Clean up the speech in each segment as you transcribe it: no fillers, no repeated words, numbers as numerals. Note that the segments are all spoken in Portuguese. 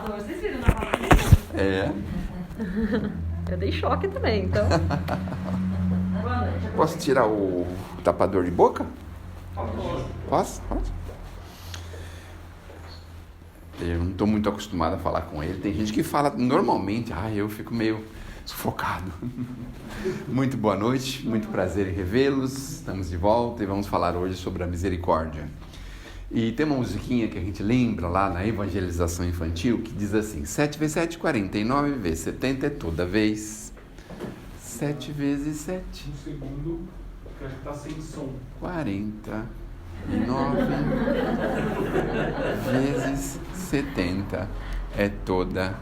narrador. Vocês viram o narrador? É. Eu dei choque também, então. Boa noite. Posso tirar o tapador de boca? Posso? Pode. Eu não estou muito acostumado a falar com ele. Tem gente que fala normalmente. Eu fico meio sufocado. Muito boa noite, muito prazer em revê-los. Estamos de volta e vamos falar hoje sobre a misericórdia. E tem uma musiquinha que a gente lembra lá na evangelização infantil que diz assim: 7 vezes 7, 49, vezes 70 é toda vez. 7 vezes 7. Um segundo, que acho que tá sem som. 49 vezes 70 é toda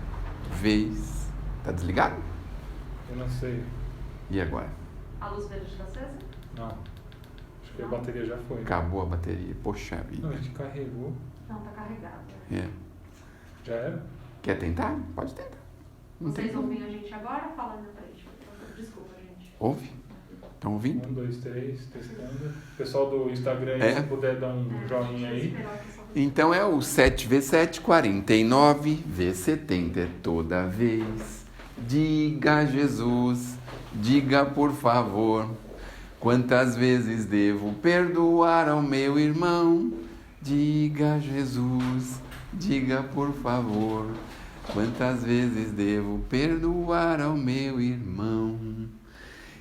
vez. Tá desligado? Eu não sei. E agora? A luz verde está acesa? Não. Acho que a bateria já foi. Acabou a bateria. Poxa Não, vida. a gente carregou. Não, está carregado. É. Já era? Quer tentar? Pode tentar. Não tem Vocês problema. ouvem a gente agora falando na frente? Desculpa, gente. Ouve? Estão ouvindo? 1, 2, 3, testando. Pessoal do Instagram aí, É. se puder dar um joinha aí. Esperar que só você- Então é o 7 vezes 7, 49 vezes 70 é toda vez. Diga Jesus, diga por favor, quantas vezes devo perdoar ao meu irmão? Diga Jesus, diga por favor, quantas vezes devo perdoar ao meu irmão?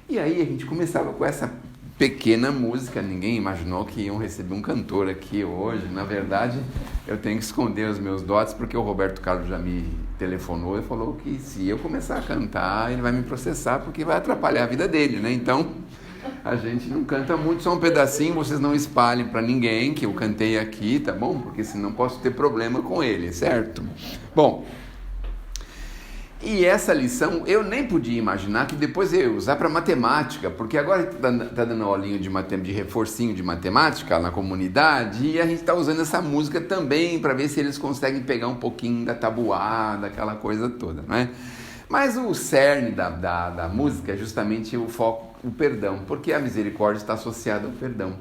E aí a gente começava com essa pequena música. Ninguém imaginou que iam receber um cantor aqui hoje. Na verdade, eu tenho que esconder os meus dotes, porque o Roberto Carlos já me telefonou e falou que se eu começar a cantar, ele vai me processar, porque vai atrapalhar a vida dele, né? Então, a gente não canta muito, só um pedacinho, vocês não espalhem para ninguém que eu cantei aqui, tá bom? Porque senão posso ter problema com ele, certo? Bom, e essa lição eu nem podia imaginar que depois eu ia usar para matemática, porque agora está dando aulinho de reforcinho de matemática na comunidade, e a gente está usando essa música também para ver se eles conseguem pegar um pouquinho da tabuada, aquela coisa toda, não é? Mas o cerne da música é justamente o foco, o perdão, porque a misericórdia está associada ao perdão.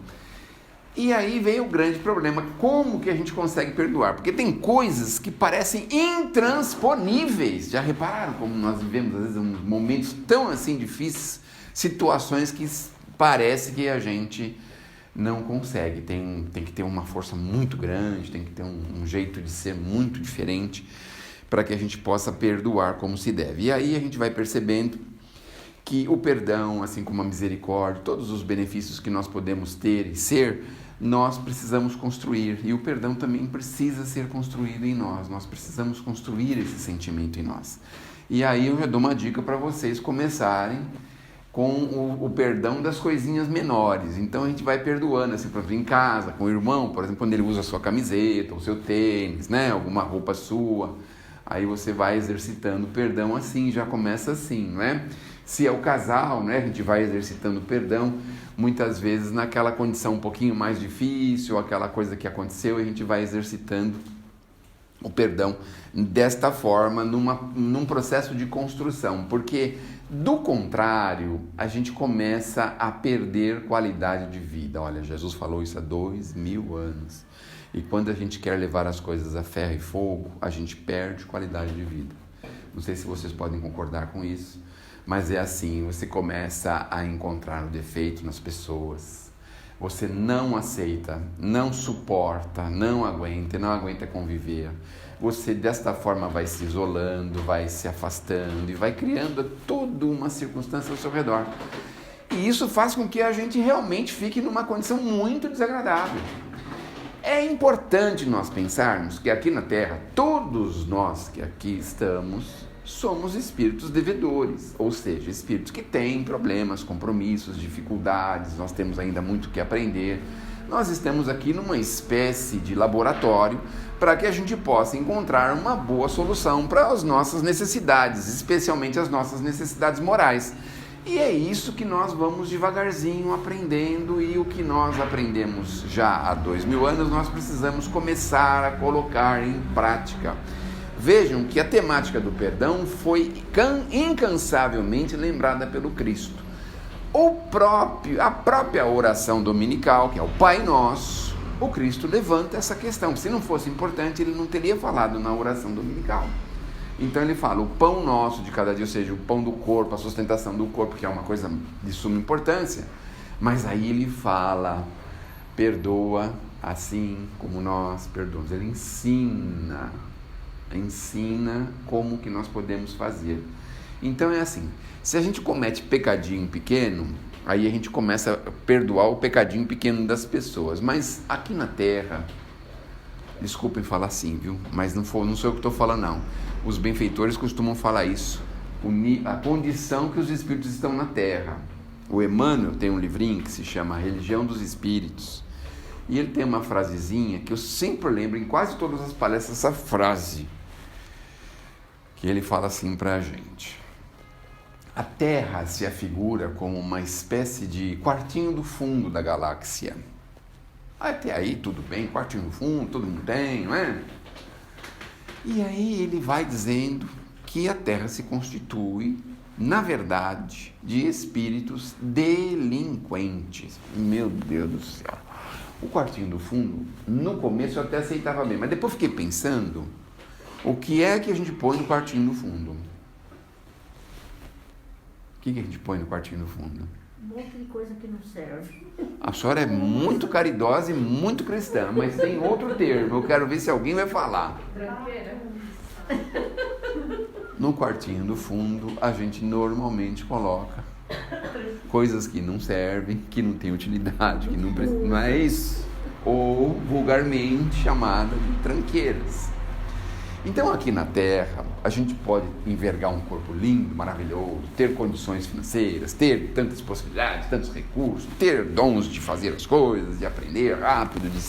E aí vem o grande problema: como que a gente consegue perdoar? Porque tem coisas que parecem intransponíveis. Já repararam como nós vivemos, às vezes, momentos tão assim difíceis, situações que parece que a gente não consegue. Tem que ter uma força muito grande, tem que ter um jeito de ser muito diferente para que a gente possa perdoar como se deve. E aí a gente vai percebendo que o perdão, assim como a misericórdia, todos os benefícios que nós podemos ter e ser, nós precisamos construir, e o perdão também precisa ser construído em nós. Nós precisamos construir esse sentimento em nós. E aí eu já dou uma dica para vocês começarem com o perdão das coisinhas menores. Então a gente vai perdoando, assim, por exemplo, em casa, com o irmão, por exemplo, quando ele usa a sua camiseta, o seu tênis, né, alguma roupa sua, aí você vai exercitando o perdão assim, já começa assim, não é? Se é o casal, né, a gente vai exercitando o perdão, muitas vezes naquela condição um pouquinho mais difícil, aquela coisa que aconteceu, a gente vai exercitando o perdão desta forma, num processo de construção, porque do contrário, a gente começa a perder qualidade de vida. Olha, Jesus falou isso há 2000 anos, e quando a gente quer levar as coisas a ferro e fogo, a gente perde qualidade de vida. Não sei se vocês podem concordar com isso, mas é assim, você começa a encontrar o defeito nas pessoas, você não aceita, não suporta, não aguenta conviver, você desta forma vai se isolando, vai se afastando e vai criando toda uma circunstância ao seu redor. E isso faz com que a gente realmente fique numa condição muito desagradável. É importante nós pensarmos que aqui na Terra, todos nós que aqui estamos, somos espíritos devedores, ou seja, espíritos que têm problemas, compromissos, dificuldades, nós temos ainda muito que aprender. Nós estamos aqui numa espécie de laboratório para que a gente possa encontrar uma boa solução para as nossas necessidades, especialmente as nossas necessidades morais. E é isso que nós vamos devagarzinho aprendendo, e o que nós aprendemos já há 2000 anos, nós precisamos começar a colocar em prática. Vejam que a temática do perdão foi incansavelmente lembrada pelo Cristo. A própria oração dominical, que é o Pai Nosso, o Cristo levanta essa questão. Se não fosse importante, ele não teria falado na oração dominical. Então ele fala, o pão nosso de cada dia, ou seja, o pão do corpo, a sustentação do corpo, que é uma coisa de suma importância. Mas aí ele fala, perdoa assim como nós perdoamos. Ele ensina como que nós podemos fazer. Então é assim, se a gente comete pecadinho pequeno, aí a gente começa a perdoar o pecadinho pequeno das pessoas. Mas aqui na Terra, desculpem falar assim, viu? Mas não sou eu que estou falando, não. Os benfeitores costumam falar isso. A condição que os espíritos estão na Terra. O Emmanuel tem um livrinho que se chama Religião dos Espíritos. E ele tem uma frasezinha que eu sempre lembro em quase todas as palestras, essa frase. Que ele fala assim pra gente. A Terra se afigura como uma espécie de quartinho do fundo da galáxia. Até aí tudo bem, quartinho do fundo, todo mundo tem, não é? E aí ele vai dizendo que a Terra se constitui, na verdade, de espíritos delinquentes. Meu Deus do céu. O quartinho do fundo, no começo eu até aceitava bem, mas depois fiquei pensando, o que é que a gente põe no quartinho do fundo? O que a gente põe no quartinho do fundo? Um monte de coisa que não serve. A senhora é muito caridosa e muito cristã, mas tem outro termo, eu quero ver se alguém vai falar. Tranqueira. No quartinho do fundo, a gente normalmente coloca coisas que não servem, que não têm utilidade, que não é isso? Ou vulgarmente chamada de tranqueiras. Então aqui na Terra, a gente pode envergar um corpo lindo, maravilhoso, ter condições financeiras, ter tantas possibilidades, tantos recursos, ter dons de fazer as coisas, de aprender rápido, de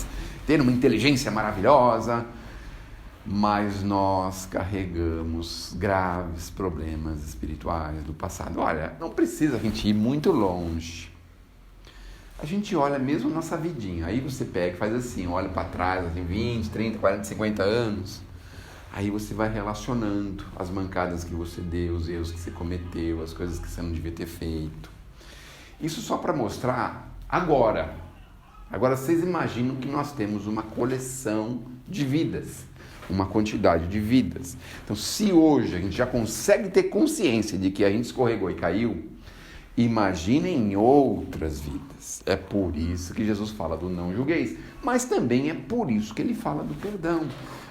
ter uma inteligência maravilhosa, mas nós carregamos graves problemas espirituais do passado. Olha, não precisa a gente ir muito longe. A gente olha mesmo nossa vidinha, aí você pega e faz assim, olha para trás, assim, 20, 30, 40, 50 anos, aí você vai relacionando as mancadas que você deu, os erros que você cometeu, as coisas que você não devia ter feito. Isso só para mostrar agora. Agora vocês imaginam que nós temos uma coleção de vidas, uma quantidade de vidas. Então, se hoje a gente já consegue ter consciência de que a gente escorregou e caiu, imaginem em outras vidas. É por isso que Jesus fala do não julgueis, mas também é por isso que ele fala do perdão,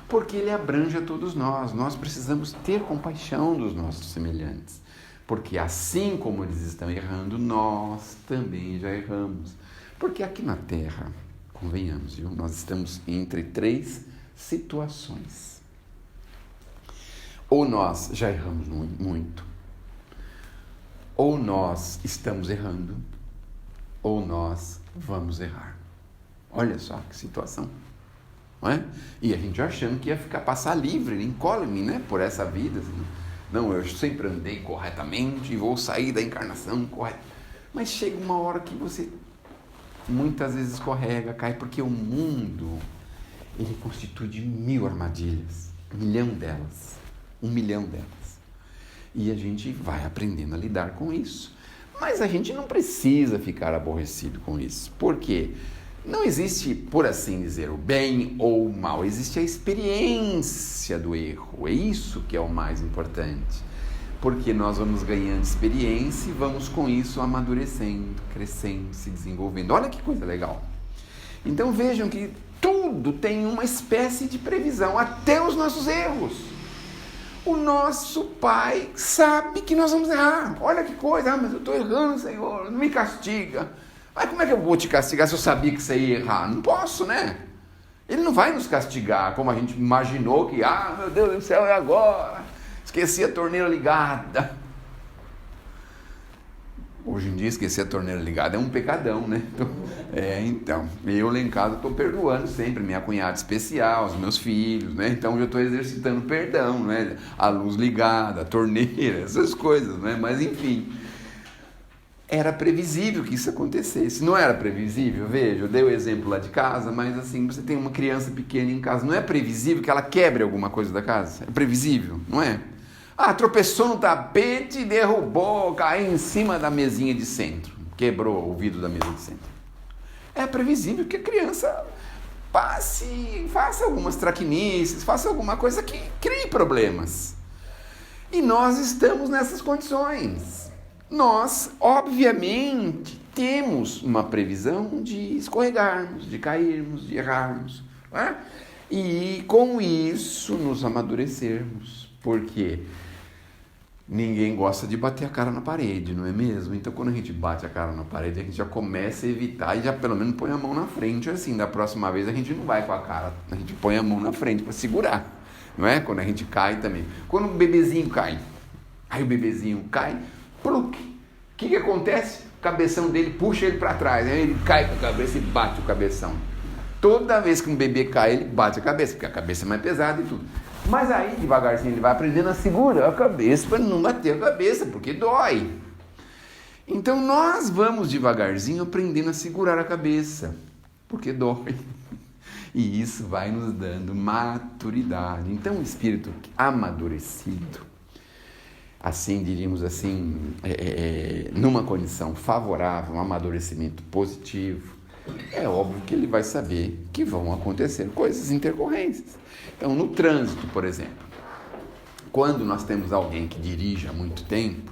porque ele abrange a todos nós. Nós precisamos ter compaixão dos nossos semelhantes, porque assim como eles estão errando, nós também já erramos. Porque aqui na Terra, convenhamos, viu? Nós estamos entre três situações. Ou nós já erramos muito, ou nós estamos errando, ou nós vamos errar. Olha só que situação, não é? E a gente achando que ia passar livre, incólume, né, por essa vida. Assim. Não, eu sempre andei corretamente e vou sair da encarnação correta. Mas chega uma hora que você muitas vezes escorrega, cai, porque o mundo, ele constitui de 1000 armadilhas, 1 milhão delas, 1 milhão delas. E a gente vai aprendendo a lidar com isso. Mas a gente não precisa ficar aborrecido com isso. Por quê? Não existe, por assim dizer, o bem ou o mal. Existe a experiência do erro. É isso que é o mais importante. Porque nós vamos ganhando experiência e vamos com isso amadurecendo, crescendo, se desenvolvendo. Olha que coisa legal. Então vejam que tudo tem uma espécie de previsão, até os nossos erros. O nosso Pai sabe que nós vamos errar. Olha que coisa, mas eu estou errando, Senhor, não me castiga. Mas como é que eu vou te castigar se eu sabia que você ia errar? Não posso, né? Ele não vai nos castigar como a gente imaginou que, meu Deus do céu, é agora. Esqueci a torneira ligada. Hoje em dia, esquecer a torneira ligada é um pecadão, né? Então, eu lá em casa estou perdoando sempre, minha cunhada especial, os meus filhos, né? Então, eu estou exercitando perdão, né? A luz ligada, a torneira, essas coisas, né? Mas, enfim, era previsível que isso acontecesse. Não era previsível? Veja, eu dei o exemplo lá de casa, mas assim, você tem uma criança pequena em casa, não é previsível que ela quebre alguma coisa da casa? É previsível, não é? Tropeçou no tapete, derrubou, caiu em cima da mesinha de centro. Quebrou o vidro da mesa de centro. É previsível que a criança faça algumas traquinices, faça alguma coisa que crie problemas. E nós estamos nessas condições. Nós, obviamente, temos uma previsão de escorregarmos, de cairmos, de errarmos, não é? E com isso nos amadurecermos, porque ninguém gosta de bater a cara na parede, não é mesmo? Então, quando a gente bate a cara na parede, a gente já começa a evitar e já pelo menos põe a mão na frente, assim, da próxima vez a gente não vai com a cara, a gente põe a mão na frente para segurar, não é? Quando a gente cai também. Quando o bebezinho cai, aí o bebezinho cai, pluk, o que acontece? O cabeção dele puxa ele para trás, aí ele cai com a cabeça e bate o cabeção. Toda vez que um bebê cai, ele bate a cabeça, porque a cabeça é mais pesada e tudo. Mas aí, devagarzinho, ele vai aprendendo a segurar a cabeça para não bater a cabeça, porque dói. Então, nós vamos devagarzinho aprendendo a segurar a cabeça, porque dói. E isso vai nos dando maturidade. Então, o espírito amadurecido, assim, diríamos assim, numa condição favorável, um amadurecimento positivo, é óbvio que ele vai saber que vão acontecer coisas intercorrentes. Então, no trânsito, por exemplo, quando nós temos alguém que dirige há muito tempo,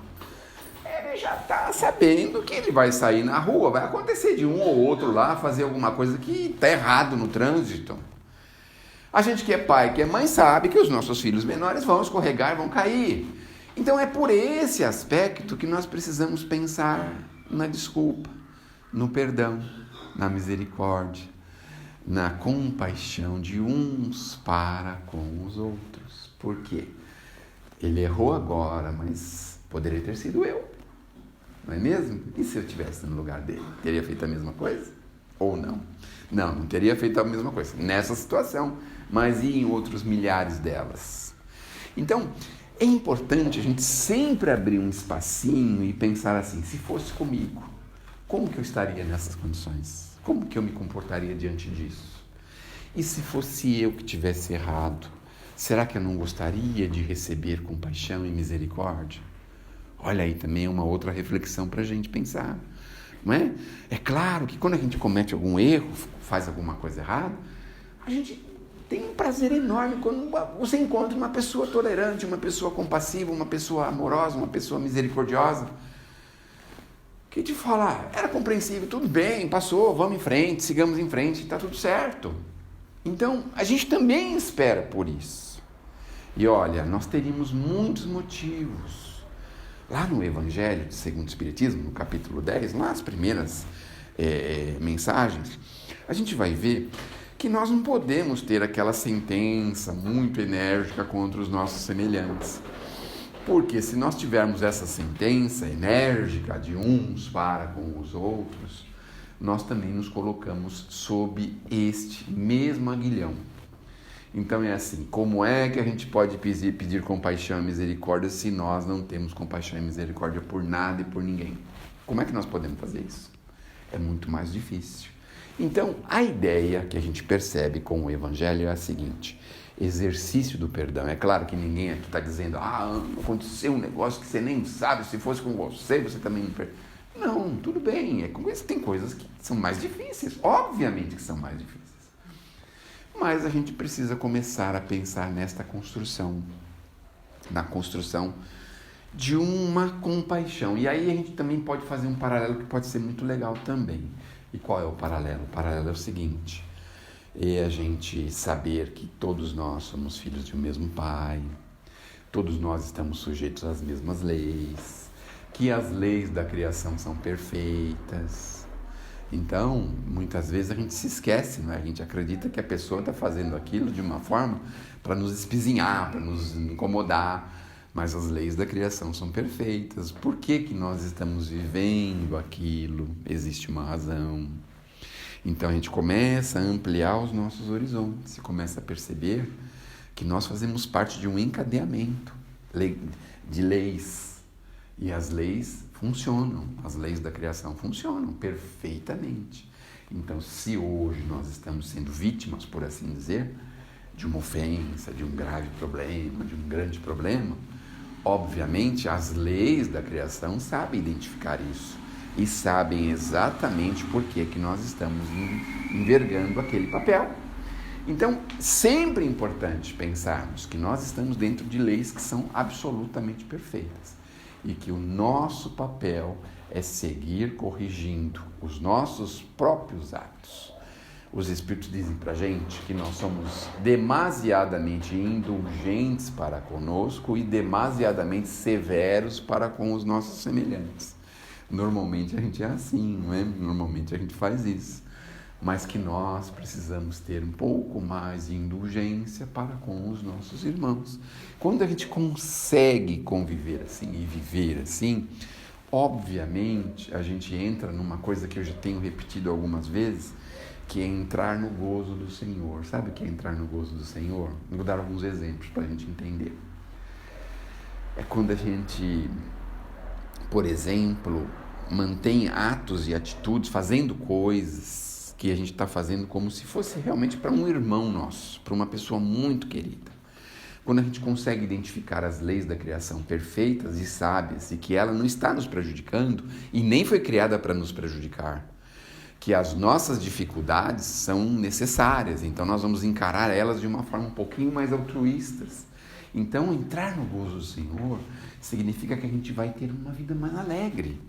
ele já está sabendo que ele vai sair na rua, vai acontecer de um ou outro lá fazer alguma coisa que está errado no trânsito. A gente que é pai, que é mãe, sabe que os nossos filhos menores vão escorregar, vão cair. Então, é por esse aspecto que nós precisamos pensar na desculpa, no perdão, na misericórdia, na compaixão de uns para com os outros. Por quê? Ele errou agora, mas poderia ter sido eu, não é mesmo? E se eu estivesse no lugar dele? Teria feito a mesma coisa? Ou não? Não teria feito a mesma coisa nessa situação, mas e em outros milhares delas. Então, é importante a gente sempre abrir um espacinho e pensar assim, se fosse comigo, como que eu estaria nessas condições? Como que eu me comportaria diante disso? E se fosse eu que tivesse errado, será que eu não gostaria de receber compaixão e misericórdia? Olha aí também uma outra reflexão para a gente pensar, não é? É claro que quando a gente comete algum erro, faz alguma coisa errada, a gente tem um prazer enorme quando você encontra uma pessoa tolerante, uma pessoa compassiva, uma pessoa amorosa, uma pessoa misericordiosa, que te fala, era compreensível, tudo bem, passou, vamos em frente, sigamos em frente, está tudo certo. Então, a gente também espera por isso. E olha, nós teríamos muitos motivos. Lá no Evangelho segundo o Espiritismo, no capítulo 10, lá as primeiras mensagens, a gente vai ver que nós não podemos ter aquela sentença muito enérgica contra os nossos semelhantes. Porque se nós tivermos essa sentença enérgica de uns para com os outros, nós também nos colocamos sob este mesmo aguilhão. Então é assim, como é que a gente pode pedir compaixão e misericórdia se nós não temos compaixão e misericórdia por nada e por ninguém? Como é que nós podemos fazer isso? É muito mais difícil. Então, a ideia que a gente percebe com o Evangelho é a seguinte: exercício do perdão. É claro que ninguém aqui está dizendo, aconteceu um negócio que você nem sabe, se fosse com você, você também não perdoa. Não, tudo bem, tem coisas que são mais difíceis, obviamente que são mais difíceis. Mas a gente precisa começar a pensar nesta construção, na construção de uma compaixão. E aí a gente também pode fazer um paralelo que pode ser muito legal também. E qual é o paralelo? O paralelo é o seguinte: é a gente saber que todos nós somos filhos de um mesmo Pai, todos nós estamos sujeitos às mesmas leis, que as leis da criação são perfeitas. Então, muitas vezes a gente se esquece, não é? A gente acredita que a pessoa está fazendo aquilo de uma forma para nos espizinhar, para nos incomodar, mas as leis da criação são perfeitas. Por que nós estamos vivendo aquilo? Existe uma razão. Então a gente começa a ampliar os nossos horizontes e começa a perceber que nós fazemos parte de um encadeamento de leis. E as leis funcionam, as leis da criação funcionam perfeitamente. Então, se hoje nós estamos sendo vítimas, por assim dizer, de uma ofensa, de um grave problema, de um grande problema, obviamente as leis da criação sabem identificar isso e sabem exatamente por que nós estamos envergando aquele papel. Então, sempre é importante pensarmos que nós estamos dentro de leis que são absolutamente perfeitas e que o nosso papel é seguir corrigindo os nossos próprios atos. Os Espíritos dizem para a gente que nós somos demasiadamente indulgentes para conosco e demasiadamente severos para com os nossos semelhantes. Normalmente a gente é assim, não é? Normalmente a gente faz isso. Mas que nós precisamos ter um pouco mais de indulgência para com os nossos irmãos. Quando a gente consegue conviver assim e viver assim, obviamente a gente entra numa coisa que eu já tenho repetido algumas vezes, que é entrar no gozo do Senhor. Sabe o que é entrar no gozo do Senhor? Vou dar alguns exemplos para a gente entender. É quando a gente, por exemplo, mantém atos e atitudes, fazendo coisas que a gente está fazendo como se fosse realmente para um irmão nosso, para uma pessoa muito querida. Quando a gente consegue identificar as leis da criação perfeitas e sábias e que ela não está nos prejudicando e nem foi criada para nos prejudicar, que as nossas dificuldades são necessárias, então nós vamos encarar elas de uma forma um pouquinho mais altruístas. Então, entrar no gozo do Senhor significa que a gente vai ter uma vida mais alegre,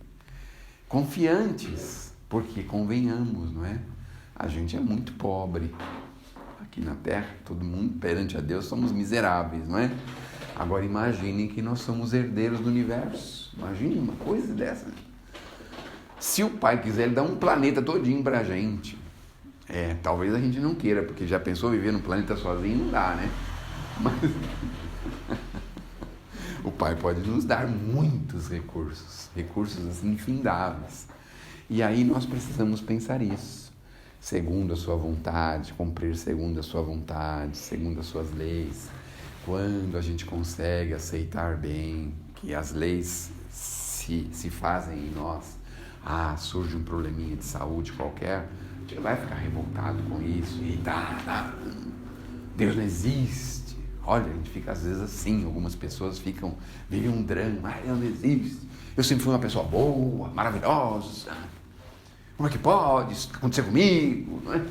confiantes, porque convenhamos, não é? A gente é muito pobre. Aqui na Terra, todo mundo, perante a Deus, somos miseráveis, não é? Agora imaginem que nós somos herdeiros do universo. Imaginem uma coisa dessa. Se o Pai quiser, Ele dá um planeta todinho pra gente. Talvez a gente não queira, porque já pensou viver num planeta sozinho? Não dá, né? Mas o Pai pode nos dar muitos recursos assim, infindáveis. E aí nós precisamos pensar isso. Segundo a sua vontade, cumprir segundo a sua vontade, segundo as suas leis. Quando a gente consegue aceitar bem que as leis se fazem em nós, surge um probleminha de saúde qualquer, a gente vai ficar revoltado com isso, e Deus não existe. Olha, a gente fica às vezes assim, algumas pessoas vivem um drama, Deus não existe. Eu sempre fui uma pessoa boa, maravilhosa. Como é que pode isso acontecer comigo? Não é?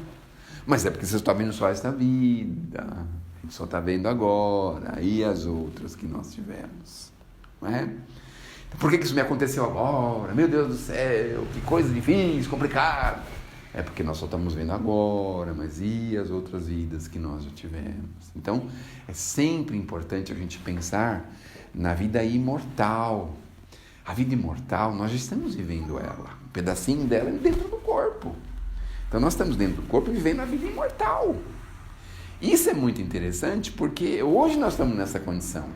Mas é porque você está vendo só esta vida. A gente só está vendo agora. E as outras que nós tivemos. Não é? Por que isso me aconteceu agora? Meu Deus do céu, que coisa difícil, complicada. É porque nós só estamos vendo agora, mas e as outras vidas que nós já tivemos? Então, é sempre importante a gente pensar na vida imortal. A vida imortal, nós já estamos vivendo ela. Um pedacinho dela é dentro do corpo. Então nós estamos dentro do corpo vivendo a vida imortal. Isso é muito interessante porque hoje nós estamos nessa condição,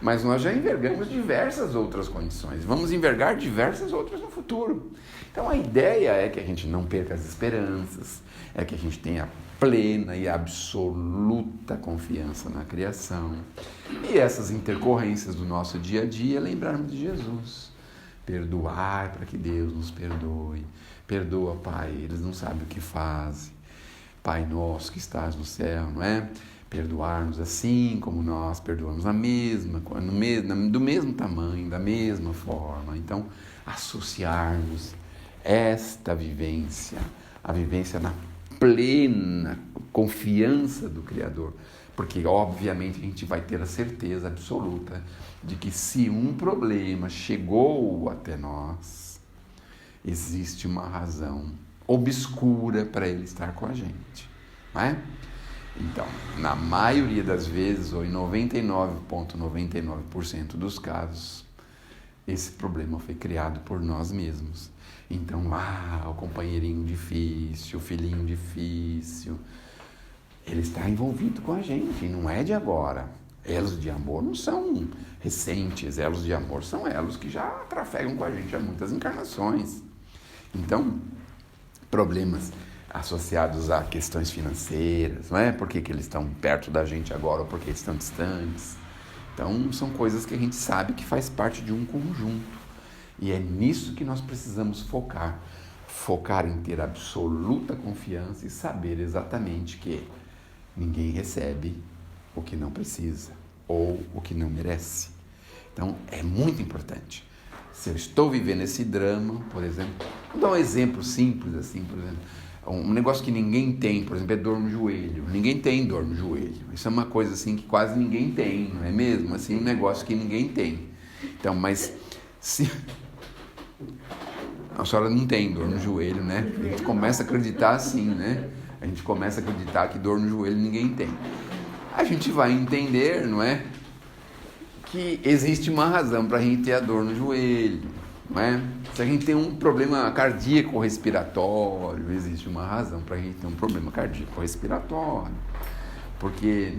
mas nós já envergamos diversas outras condições. Vamos envergar diversas outras no futuro. Então a ideia é que a gente não perca as esperanças, é que a gente tenha plena e absoluta confiança na criação. E essas intercorrências do nosso dia a dia, lembrarmos de Jesus. Perdoar para que Deus nos perdoe. Perdoa, Pai, eles não sabem o que fazem. Pai nosso que estás no céu, não é? Perdoar-nos assim como nós perdoamos do mesmo tamanho, da mesma forma. Então, associarmos esta vivência, a vivência na plena confiança do Criador. Porque, obviamente, a gente vai ter a certeza absoluta de que se um problema chegou até nós, existe uma razão obscura para ele estar com a gente, não é? Então, na maioria das vezes, ou em 99,99% dos casos, esse problema foi criado por nós mesmos. Então, o companheirinho difícil, o filhinho difícil, ele está envolvido com a gente, não é de agora. Elos de amor não são recentes, elos de amor são elos que já trafegam com a gente há muitas encarnações. Então, problemas associados a questões financeiras, não é? Por que eles estão perto da gente agora ou por que eles estão distantes? Então, são coisas que a gente sabe que faz parte de um conjunto. E é nisso que nós precisamos focar. Focar em ter absoluta confiança e saber exatamente que ninguém recebe o que não precisa ou o que não merece. Então, é muito importante. Se eu estou vivendo esse drama, por exemplo, vou dar um exemplo simples assim, por exemplo, Um negócio que ninguém tem, por exemplo, é dor no joelho. Ninguém tem dor no joelho. Isso é uma coisa assim que quase ninguém tem, não é mesmo? Assim, um negócio que ninguém tem. Então, mas se a senhora não tem dor no joelho, né? A gente começa a acreditar assim, né? A gente começa a acreditar que dor no joelho ninguém tem. A gente vai entender, não é? Que existe uma razão para a gente ter a dor no joelho, não é? Se a gente tem um problema cardíaco respiratório, existe uma razão para a gente ter um problema cardíaco respiratório. Porque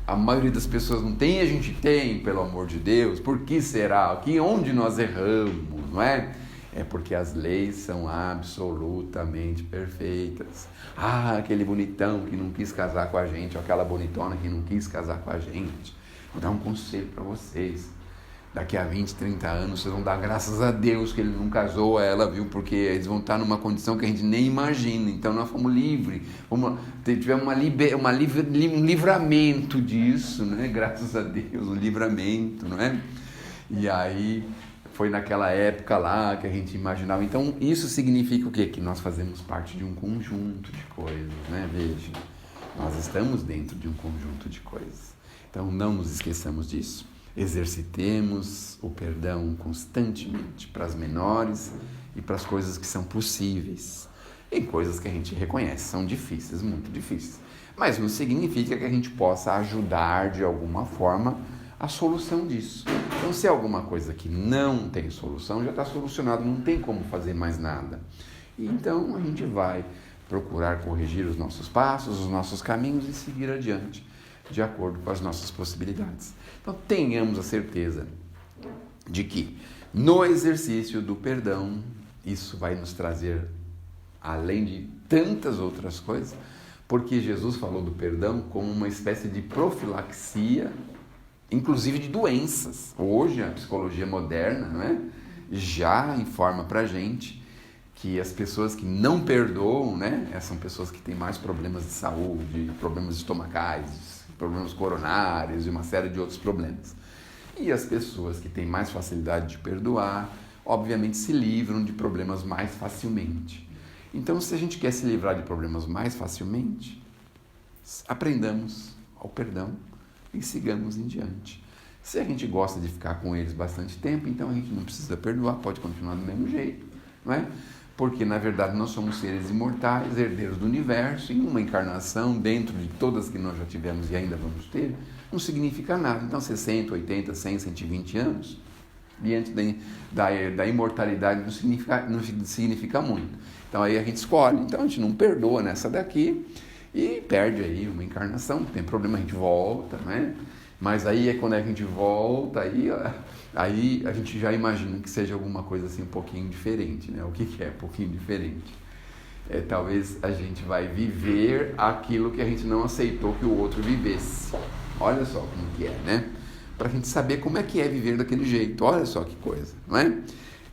a maioria das pessoas não tem, a gente tem, pelo amor de Deus. Por que será? Onde nós erramos, não é? É porque as leis são absolutamente perfeitas. Ah, aquele bonitão que não quis casar com a gente, ou aquela bonitona que não quis casar com a gente. Vou dar um conselho para vocês. Daqui a 20, 30 anos, vocês vão dar graças a Deus que ele não casou ela, viu? Porque eles vão estar numa condição que a gente nem imagina. Então nós fomos livres. Tivemos um livramento disso, né? Graças a Deus, um livramento, não é? E aí foi naquela época lá que a gente imaginava. Então isso significa o quê? Que nós fazemos parte de um conjunto de coisas, né? Veja, nós estamos dentro de um conjunto de coisas. Então não nos esqueçamos disso. Exercitemos o perdão constantemente para as menores e para as coisas que são possíveis. E coisas que a gente reconhece são difíceis, muito difíceis. Mas não significa que a gente possa ajudar de alguma forma a solução disso. Então, se é alguma coisa que não tem solução, já está solucionado, não tem como fazer mais nada. E então a gente vai procurar corrigir os nossos passos, os nossos caminhos e seguir adiante, de acordo com as nossas possibilidades. Então, tenhamos a certeza de que no exercício do perdão, isso vai nos trazer, além de tantas outras coisas, porque Jesus falou do perdão como uma espécie de profilaxia, inclusive de doenças. Hoje, a psicologia moderna, não é? Já informa para a gente que as pessoas que não perdoam, né? São pessoas que têm mais problemas de saúde, problemas estomacais, problemas coronários e uma série de outros problemas. E as pessoas que têm mais facilidade de perdoar, obviamente se livram de problemas mais facilmente. Então, se a gente quer se livrar de problemas mais facilmente, aprendamos ao perdão e sigamos em diante. Se a gente gosta de ficar com eles bastante tempo, então a gente não precisa perdoar, pode continuar do mesmo jeito, não é? Porque, na verdade, nós somos seres imortais, herdeiros do universo, e uma encarnação dentro de todas que nós já tivemos e ainda vamos ter, não significa nada. Então, 60, 80, 100, 120 anos, diante da imortalidade, não significa muito. Então, aí a gente escolhe. Então, a gente não perdoa nessa daqui e perde aí uma encarnação. Não tem problema, a gente volta, né? Mas aí é quando a gente volta, aí a gente já imagina que seja alguma coisa assim um pouquinho diferente, né? O que é um pouquinho diferente? Talvez a gente vai viver aquilo que a gente não aceitou que o outro vivesse. Olha só como que é, né? Para a gente saber como é que é viver daquele jeito. Olha só que coisa, não é?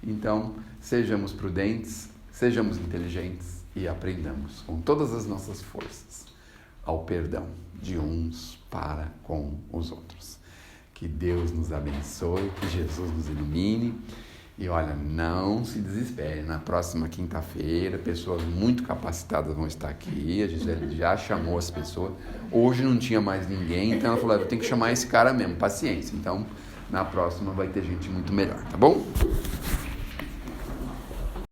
Então, sejamos prudentes, sejamos inteligentes e aprendamos com todas as nossas forças ao perdão de uns para com os outros. Que Deus nos abençoe, que Jesus nos ilumine. E olha, não se desespere. Na próxima quinta-feira, pessoas muito capacitadas vão estar aqui. A Gisele já chamou as pessoas. Hoje não tinha mais ninguém, então ela falou, eu tenho que chamar esse cara mesmo, paciência. Então, na próxima vai ter gente muito melhor, tá bom?